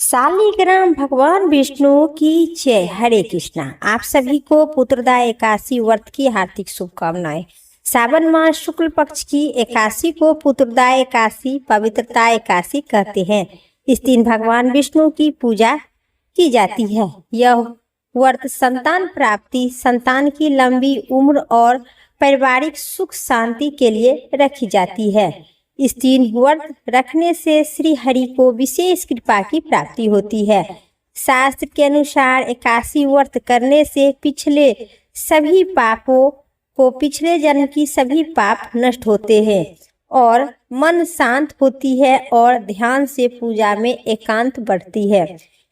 शालिग्राम भगवान विष्णु की जय। हरे कृष्णा। आप सभी को पुत्रदा एकादशी व्रत की हार्दिक शुभकामनाएं। सावन मास शुक्ल पक्ष की एकादशी को पुत्रदा एकादशी, पवित्रता एकादशी कहते हैं। इस दिन भगवान विष्णु की पूजा की जाती है। यह व्रत संतान प्राप्ति, संतान की लंबी उम्र और पारिवारिक सुख शांति के लिए रखी जाती है। इस दिन व्रत रखने से श्री हरि को विशेष कृपा की प्राप्ति होती है। शास्त्र के अनुसार एकादशी व्रत करने से पिछले जन्म की सभी पाप नष्ट होते हैं और मन शांत होती है और ध्यान से पूजा में एकांत बढ़ती है।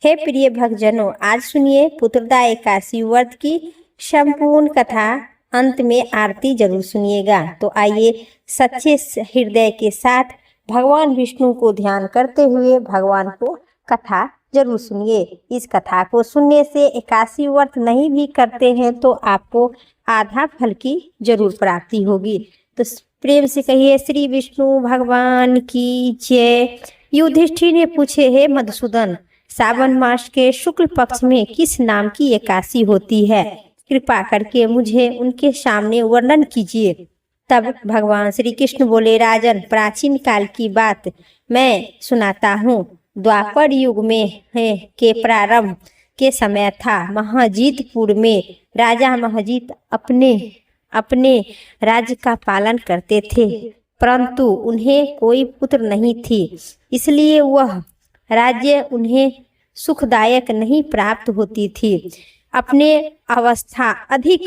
हे प्रिय भक्तजनों, आज सुनिए पुत्रदा एकादशी व्रत की संपूर्ण कथा। अंत में आरती जरूर सुनिएगा। तो आइए सच्चे हृदय के साथ भगवान विष्णु को ध्यान करते हुए भगवान को कथा जरूर सुनिए। इस कथा को सुनने से एकादशी व्रत नहीं भी करते हैं तो आपको आधा फल की जरूर प्राप्ति होगी। तो प्रेम से कहिए श्री विष्णु भगवान की जय। युधिष्ठिर ने पूछे, हे मधुसूदन, सावन मास के शुक्ल पक्ष में किस नाम की एकादशी होती है? कृपा करके मुझे उनके सामने वर्णन कीजिए। तब भगवान श्री कृष्ण बोले, राजन, प्राचीन काल की बात मैं सुनाता हूँ। द्वापर युग में के प्रारंभ के समय था। महाजीतपुर में राजा महाजीत अपने राज्य का पालन करते थे, परंतु उन्हें कोई पुत्र नहीं थी, इसलिए वह राज्य उन्हें सुखदायक नहीं प्राप्त होती थी। अपने अवस्था अधिक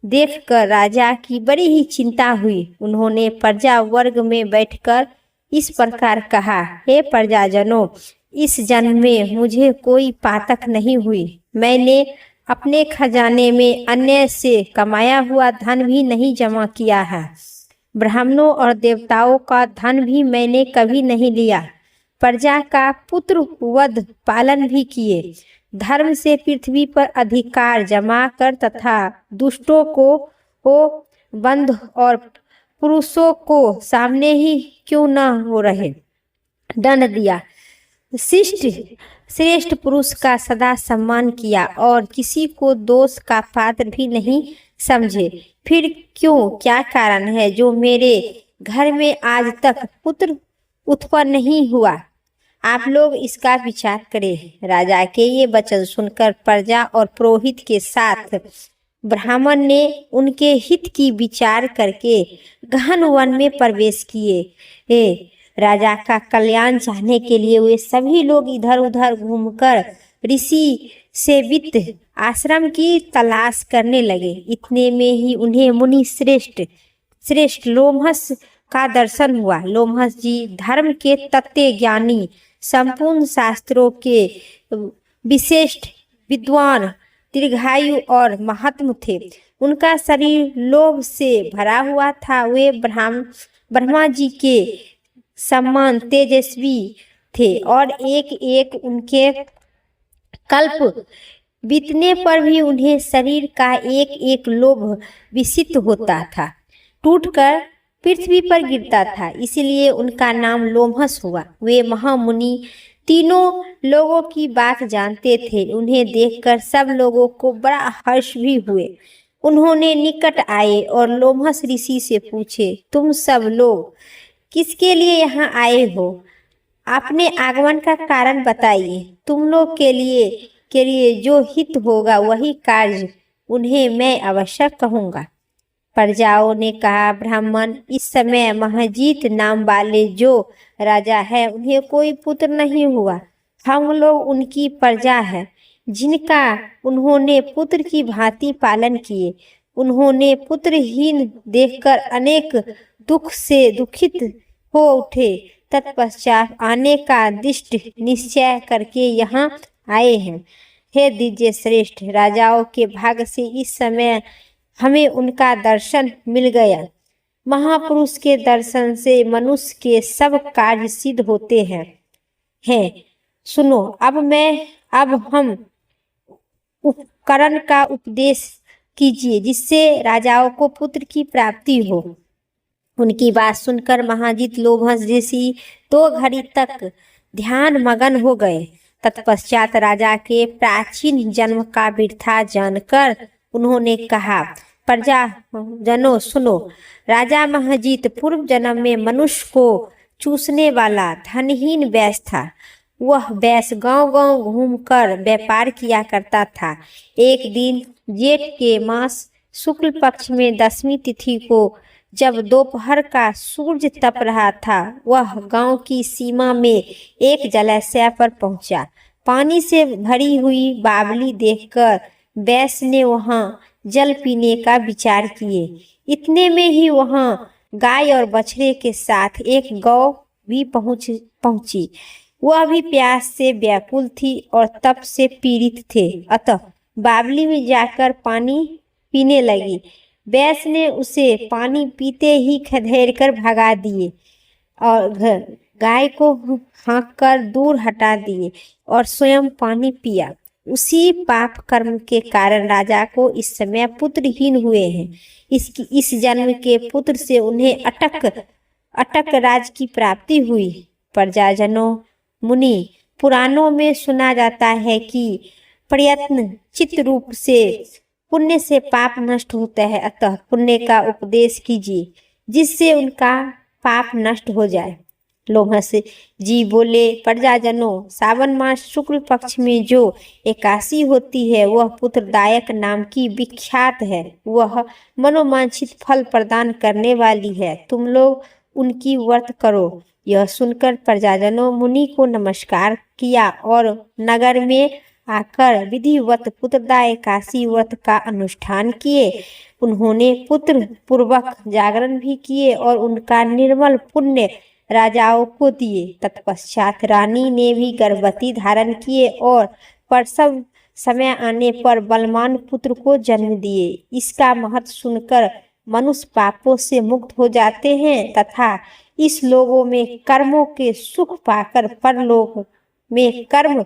देखकर राजा की बड़ी ही चिंता हुई। उन्होंने प्रजा वर्ग में बैठकर इस प्रकार कहा, हे प्रजाजनों, इस जन्म में मुझे कोई पातक नहीं हुई। मैंने अपने खजाने में अन्य से कमाया हुआ धन भी नहीं जमा किया है। ब्राह्मणों और देवताओं का धन भी मैंने कभी नहीं लिया। प्रजा का पुत्र वध पालन भी किए। धर्म से पृथ्वी पर अधिकार जमा कर तथा दुष्टों को बंध और पुरुषों को सामने ही क्यों न हो रहे दंड दिया। श्रेष्ठ पुरुष का सदा सम्मान किया और किसी को दोष का पात्र भी नहीं समझे। फिर क्यों, क्या कारण है जो मेरे घर में आज तक पुत्र उत्पन्न नहीं हुआ? आप लोग इसका विचार करें। राजा के ये वचन सुनकर प्रजा और पुरोहित के साथ ब्राह्मण ने उनके हित की विचार करके गहन वन में प्रवेश किए। राजा का कल्याण चाहने के लिए वे सभी लोग इधर उधर घूमकर ऋषि सेवित आश्रम की तलाश करने लगे। इतने में ही उन्हें मुनि श्रेष्ठ लोमहस का दर्शन हुआ। लोमहस जी धर्म के तत्व ज्ञानी, संपूर्ण शास्त्रों के विशिष्ट विद्वान, दीर्घायु और महात्म थे। उनका शरीर लोभ से भरा हुआ था। वे ब्रह्मा जी के समान तेजस्वी थे और एक एक उनके कल्प बीतने पर भी उन्हें शरीर का एक एक लोभ विसित होता था, टूटकर पृथ्वी पर गिरता था, इसलिए उनका नाम लोमहस हुआ। वे महामुनि तीनों लोगों की बात जानते थे। उन्हें देखकर सब लोगों को बड़ा हर्ष भी हुए। उन्होंने निकट आए और लोमहस ऋषि से पूछे, तुम सब लोग किसके लिए यहाँ आए हो? अपने आगमन का कारण बताइए। तुम लोग के लिए जो हित होगा वही कार्य उन्हें मैं अवश्य कहूँगा। प्रजाओं ने कहा, ब्राह्मण, इस समय महाजीत नाम वाले जो राजा है उन्हें कोई पुत्र नहीं हुआ। हम लोग उनकी प्रजा है, जिनका उन्होंने पुत्र की भांति पालन किए। उन्होंने पुत्रहीन देखकर अनेक दुख से दुखित हो उठे। तत्पश्चात आने का दृष्ट निश्चय करके यहाँ आए हैं। हे दिव्य श्रेष्ठ, राजाओं के भाग्य से इस समय हमें उनका दर्शन मिल गया। महापुरुष के दर्शन से मनुष्य के सब कार्य सिद्ध होते हैं। सुनो, अब हम उपकरण का उपदेश कीजिए जिससे राजाओं को पुत्र की प्राप्ति हो। उनकी बात सुनकर महाजीत लोमहस ऋषि 2 घड़ी तक ध्यान मगन हो गए तत्पश्चात राजा के प्राचीन जन्म का वृथा जानकर उन्होंने कहा, प्रजाजनों सुनो, राजा महजीत पूर्व जन्म में मनुष्य को चूसने वाला धनहीन वैश्य था। वह वैश्य गांव गांव घूमकर व्यापार किया करता था। एक दिन जेठ के मास शुक्ल पक्ष में 10वीं तिथि को जब दोपहर का सूरज तप रहा था, वह गांव की सीमा में एक जलाशय पर पहुंचा। पानी से भरी हुई बावली देखकर वैश्य ने वहां जल पीने का विचार किए। इतने में ही वहां गाय और बछड़े के साथ एक गौ भी पहुंची। वह भी प्यास से व्याकुल थी और तप से पीड़ित थे, अतः बावली में जाकर पानी पीने लगी। वैश्य ने उसे पानी पीते ही खदेड़ कर भगा दिए और गाय को हाँक कर दूर हटा दिए और स्वयं पानी पिया। उसी पाप कर्म के कारण राजा को इस समय पुत्रहीन हुए हैं। इस जन्म के पुत्र से उन्हें अटक राज की प्राप्ति हुई। प्रजाजनों मुनि, पुराणों में सुना जाता है कि प्रयत्न चित्त रूप से पुण्य से पाप नष्ट होता है, अतः पुण्य का उपदेश कीजिए जिससे उनका पाप नष्ट हो जाए। लोमस जी बोले, प्रजाजनों, सावन मास शुक्ल पक्ष में जो एकादशी होती है वह पुत्रदायक नाम की विख्यात है। वह मनोवांछित फल प्रदान करने वाली है। तुम लोग उनकी व्रत करो। यह सुनकर प्रजाजनों मुनि को नमस्कार किया और नगर में आकर विधिवत पुत्रदा एकादशी व्रत का अनुष्ठान किए। उन्होंने पुत्र पूर्वक जागरण भी किए और उनका निर्मल पुण्य राजाओं को दिए। तत्पश्चात रानी ने भी गर्भवती धारण किए और प्रसव समय आने पर बलवान पुत्र को जन्म दिए। इसका महत्व सुनकर मनुष्य पापों से मुक्त हो जाते हैं तथा इस लोगों में कर्मों के सुख पाकर परलोक में कर्म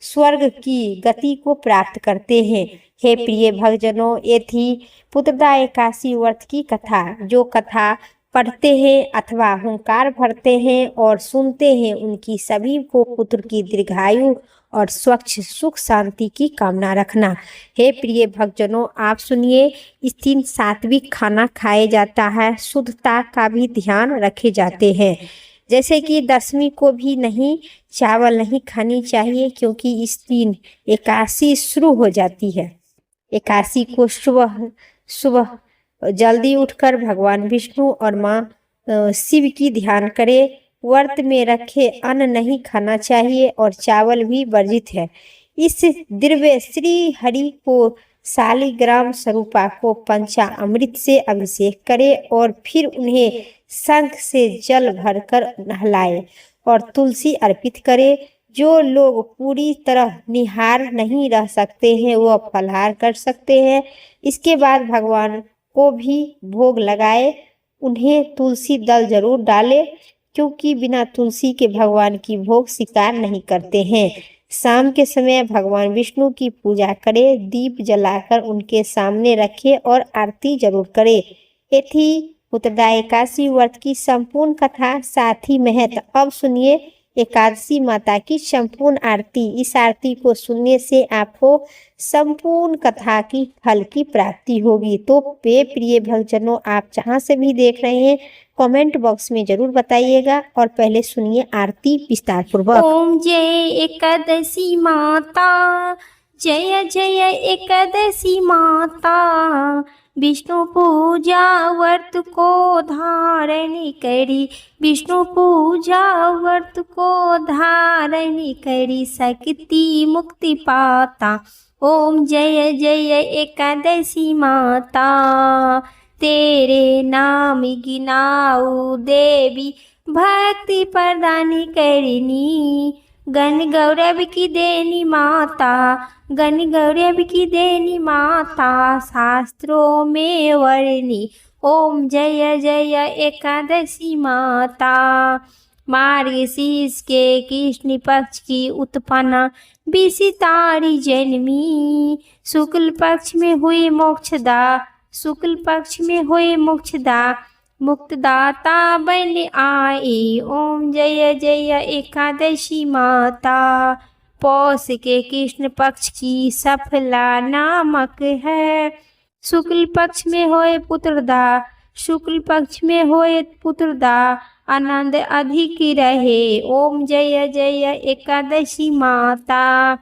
स्वर्ग की गति को प्राप्त करते हैं। हे प्रिय भक्तजनों, ये थी पुत्रदा एकादशी व्रत की कथा। जो कथा पढ़ते हैं अथवा हुंकार भरते हैं और सुनते हैं, उनकी सभी को पुत्र की दीर्घायु और स्वच्छ सुख शांति की कामना रखना। हे प्रिय भक्तजनों, आप सुनिए, इस दिन सात्विक खाना खाया जाता है, शुद्धता का भी ध्यान रखे जाते हैं। जैसे कि 10वीं को भी नहीं चावल नहीं खानी चाहिए, क्योंकि इस दिन एकादशी शुरू हो जाती है। एकादशी को सुबह जल्दी उठकर भगवान विष्णु और माँ शिव की ध्यान करें। व्रत में रखे अन्न नहीं खाना चाहिए और चावल भी वर्जित है। इस दिव्य श्री हरि को शालिग्राम स्वरूपा को पंचामृत से अभिषेक करे और फिर उन्हें शंख से जल भरकर नहलाए और तुलसी अर्पित करे। जो लोग पूरी तरह निहार नहीं रह सकते हैं वो फलाहार कर सकते हैं। इसके बाद भगवान को भी भोग लगाए। उन्हें तुलसी दल जरूर डाले, क्योंकि बिना तुलसी के भगवान की भोग स्वीकार नहीं करते हैं। शाम के समय भगवान विष्णु की पूजा करें, दीप जलाकर उनके सामने रखें और आरती जरूर करें। ये थी पुत्रदा एकादशी व्रत की संपूर्ण कथा, साथ ही महत्व। अब सुनिए एकादशी माता की संपूर्ण आरती। इस आरती को सुनने से आपको संपूर्ण कथा की फल की प्राप्ति होगी। तो प्रिय भक्तजनों, आप जहाँ से भी देख रहे हैं कमेंट बॉक्स में जरूर बताइएगा और पहले सुनिए आरती विस्तार पूर्वक। ओम जय एकादशी माता, जय जय एकादशी माता, विष्णु पूजा व्रत को धारण करी, विष्णु पूजा व्रत को धारण करी, शक्ति मुक्ति पाता। ओम जय जय एकादशी माता, तेरे नाम गिनाऊ देवी, भक्ति प्रदान करनी, गण गौरव की देनी माता, गण गौरव की देनी माता, शास्त्रों में वर्णी। ओम जय जय एकादशी माता, मार्गशीर्ष के कृष्ण पक्ष की उत्पन्ना विसितारी जन्मी, शुक्ल पक्ष में हुई मोक्षदा, शुक्ल पक्ष में हुई मोक्षदा, मुक्तदाता बन आई। ओम जय जय एकादशी माता, पौष के कृष्ण पक्ष की सफला नामक है। शुक्ल पक्ष में होए पुत्रदा, शुक्ल पक्ष में होए पुत्रदा, आनंद अधिक रहे। ओम जय जय एकादशी माता।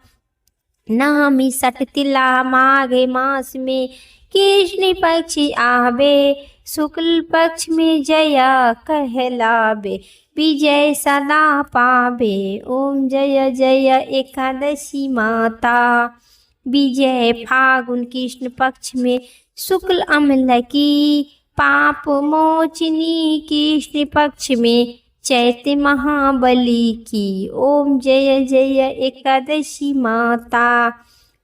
नामी सटतिला माघ मास में कृष्ण पक्ष आवे, शुक्ल पक्ष में जया कहलावे, विजय सदा पावे। ओम जय जय एकादशी माता। विजय फागुन कृष्ण पक्ष में शुक्ल अम्ल की, पाप मोचनी कृष्ण पक्ष में चैत्र महाबली की। ओम जय जय एकादशी माता।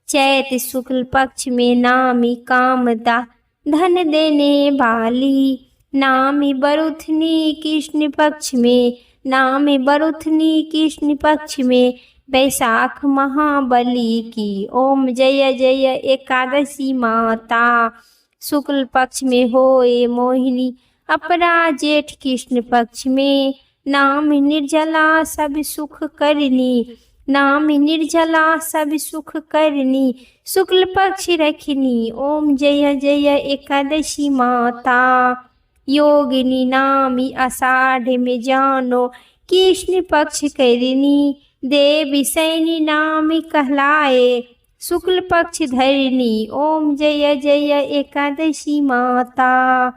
चैत्र शुक्ल पक्ष में नामी कामदा, धन देने वाली, नामी बरुथनी कृष्ण पक्ष में, नामी बरुथनी कृष्ण पक्ष में वैशाख महाबली की। ओम जय जय एकादशी माता। शुक्ल पक्ष में होए मोहिनी, अपरा जेठ कृष्ण पक्ष में, नाम निर्जला सब सुख करनी, नाम निर्जला सब सुख करनी, शुक्ल पक्ष रखनी। ओम जय जय एकादशी माता। योगिनी नामी आषाढ़ में जानो कृष्ण पक्ष करनी, देवी सैनी नाम कहलाए, शुक्ल पक्ष धरनी। ओम जय जय एकादशी माता।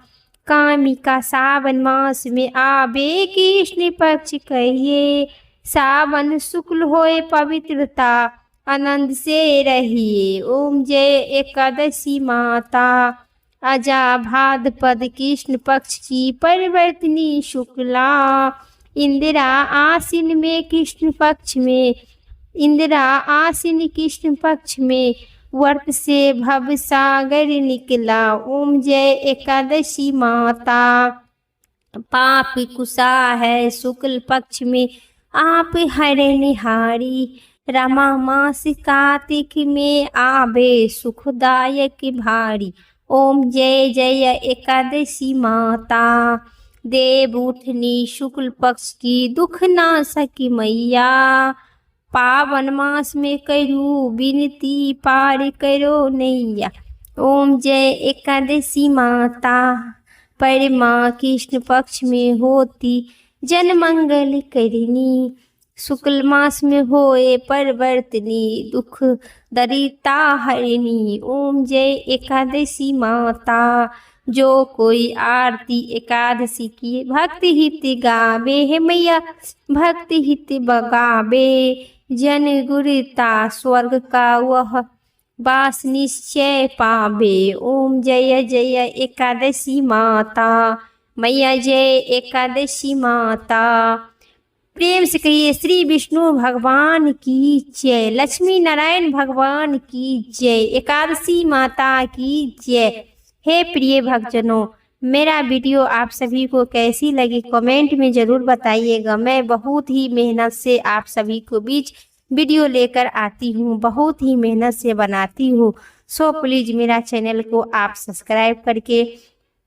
कामिका सावन मास में आवे कृष्ण पक्ष कहिए, सावन शुक्ल होए पवित्रता, आनंद से रहिए। ओम जय एकादशी माता। अजा भाद्रपद कृष्ण पक्ष की परिवर्तनी शुक्ला, इंदिरा आसीन में कृष्ण पक्ष में, इंदिरा आसीन कृष्ण पक्ष में वर्त से भव सागर निकला। ओम जय एकादशी माता। पाप कुशा है शुक्ल पक्ष में आप हरे निहारी, रमा मास कार्तिक में आवे सुखदायक भारी। ओम जय जय एकादशी माता। देव उठनी शुक्ल पक्ष की दुख नाशक मैया, पावन मास में करू विनती पार करो नैया। ओम जय एकादशी माता। परमा कृष्ण पक्ष में होती जन मंगल करनी, शुक्ल मास में होए परिवर्तनी, दुख दरिता हरनी। ओम जय एकादशी माता। जो कोई आरती एकादशी की भक्ति हित गावे, हे मैया भक्ति हित बगावे, जन गुरुता स्वर्ग का वह वास निश्चय पावे। ओम जय जय एकादशी माता। मैया जय एकादशी माता। प्रेम से कहिए श्री विष्णु भगवान की जय, लक्ष्मी नारायण भगवान की जय, एकादशी माता की जय। हे प्रिय भक्तजनों, मेरा वीडियो आप सभी को कैसी लगी कमेंट में ज़रूर बताइएगा। मैं बहुत ही मेहनत से आप सभी को बीच वीडियो लेकर आती हूँ, बहुत ही मेहनत से बनाती हूँ। सो प्लीज़ मेरा चैनल को आप सब्सक्राइब करके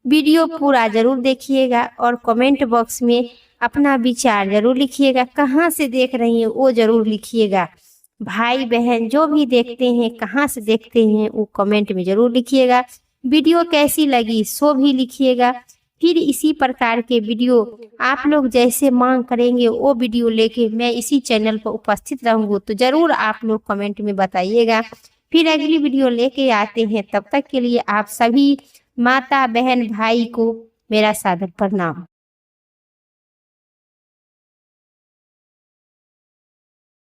वीडियो पूरा ज़रूर देखिएगा और कमेंट बॉक्स में अपना विचार ज़रूर लिखिएगा। कहाँ से देख रही हैं वो ज़रूर लिखिएगा। भाई बहन जो भी देखते हैं कहाँ से देखते हैं वो कमेंट में ज़रूर लिखिएगा। वीडियो कैसी लगी सो भी लिखिएगा। फिर इसी प्रकार के वीडियो आप लोग जैसे मांग करेंगे वो वीडियो लेके मैं इसी चैनल पर उपस्थित रहूँगी, तो ज़रूर आप लोग कमेंट में बताइएगा। फिर अगली वीडियो लेके आते हैं, तब तक के लिए आप सभी माता बहन भाई को मेरा सादर प्रणाम।